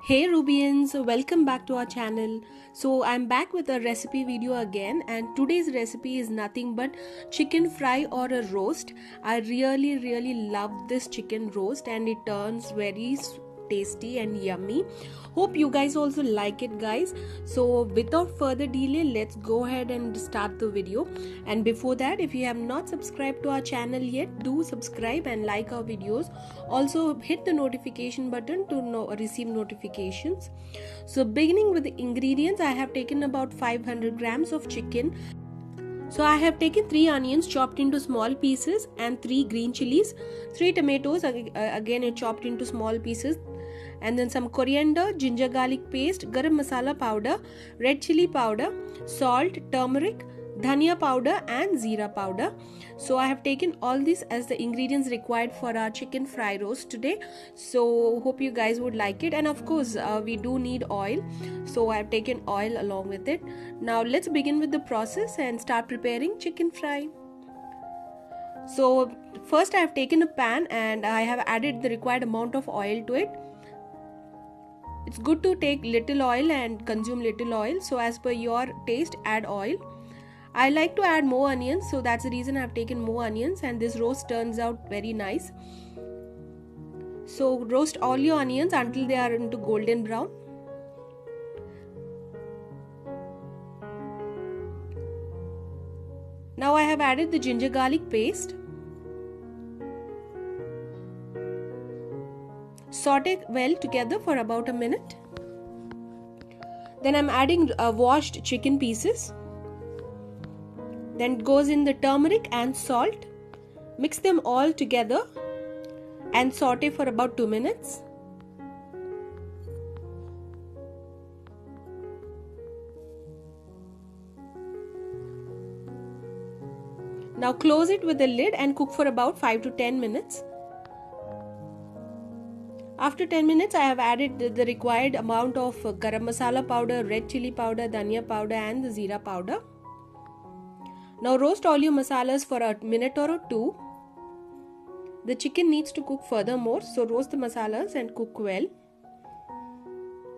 Hey Rubians, welcome back to our channel. So I'm back with a recipe video again, and today's recipe is nothing but chicken fry or a roast. I really love this chicken roast and it turns very tasty and yummy. Hope you guys also like it, guys. So without further delay, let's go ahead and start the video. And before that, if you have not subscribed to our channel yet, do subscribe and like our videos. Also hit the notification button to receive notifications. So beginning with the ingredients, I have taken about 500 grams of chicken. So I have taken 3 onions chopped into small pieces and 3 green chilies, 3 tomatoes again chopped into small pieces, and then some coriander, ginger garlic paste, garam masala powder, red chili powder, salt, turmeric, dhania powder and jeera powder. So I have taken all this as the ingredients required for our chicken fry roast today. So hope you guys would like it, and of course we do need oil, so I have taken oil along with it. Now let's begin with the process and start preparing chicken fry. So first I have taken a pan and I have added the required amount of oil to it. It's good to take little oil and consume little oil, so as per your taste add oil. I like to add more onions, so that's the reason I've taken more onions, and this roast turns out very nice. So roast all your onions until they are into golden brown. Now I have added the ginger garlic paste. Saute well together for about a minute. Then I'm adding washed chicken pieces. Then goes in the turmeric and salt. Mix them all together and saute for about 2 minutes. Now close it with the lid and cook for about 5 to 10 minutes. After 10 minutes, I have added the required amount of garam masala powder, red chili powder, dhania powder and the jeera powder. Now roast all your masalas for a minute or two. The chicken needs to cook furthermore, so roast the masalas and cook well.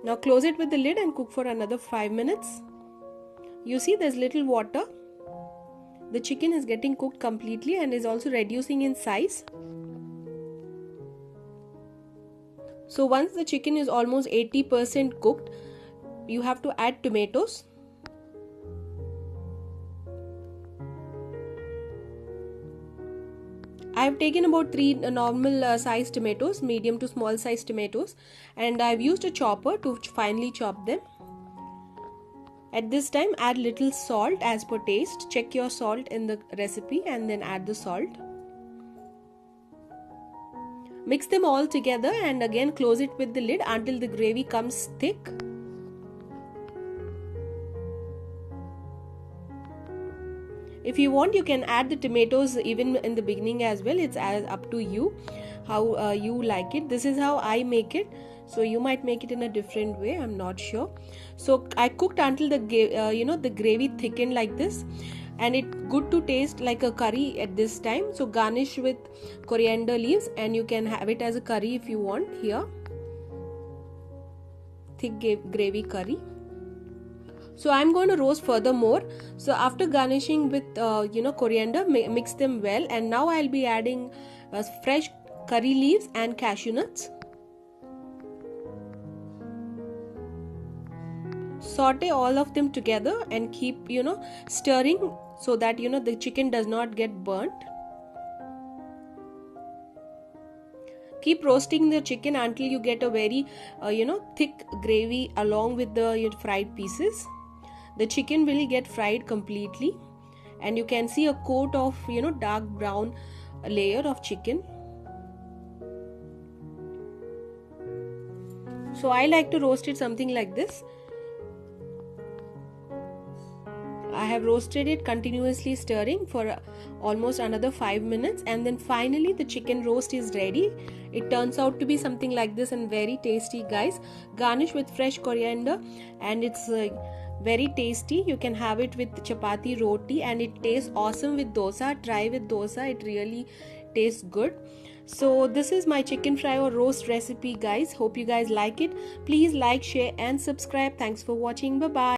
Now close it with the lid and cook for another 5 minutes. You see there's little water. The chicken is getting cooked completely and is also reducing in size. So once the chicken is almost 80% cooked, you have to add tomatoes. I have taken about 3 normal size tomatoes, medium to small size tomatoes, and I have used a chopper to finely chop them. At this time, add little salt as per taste. Check your salt in the recipe and then add the salt. Mix them all together and again close it with the lid until the gravy comes thick. If you want, you can add the tomatoes even in the beginning as well. It's up to you how you like it. This is how I make it. So you might make it in a different way. I'm not sure. So I cooked until the the gravy thickened like this, and it's good to taste like a curry at this time. So garnish with coriander leaves, and you can have it as a curry if you want here. Thick gravy curry. So I'm going to roast furthermore. So after garnishing with coriander, mix them well, and now I'll be adding fresh curry leaves and cashew nuts. Saute all of them together and keep stirring so that the chicken does not get burnt. Keep roasting the chicken until you get a very thick gravy along with the fried pieces. The chicken will get fried completely, and you can see a coat of dark brown layer of chicken. So I like to roast it something like this. I have roasted it continuously, stirring for almost another 5 minutes, and then finally the chicken roast is ready. It turns out to be something like this and very tasty, guys. Garnish with fresh coriander, and it's very tasty. You can have it with chapati, roti, and it tastes awesome with dosa. Try with dosa, it really tastes good. So this is my chicken fry or roast recipe, guys. Hope you guys like it. Please like, share and subscribe. Thanks for watching. Bye bye.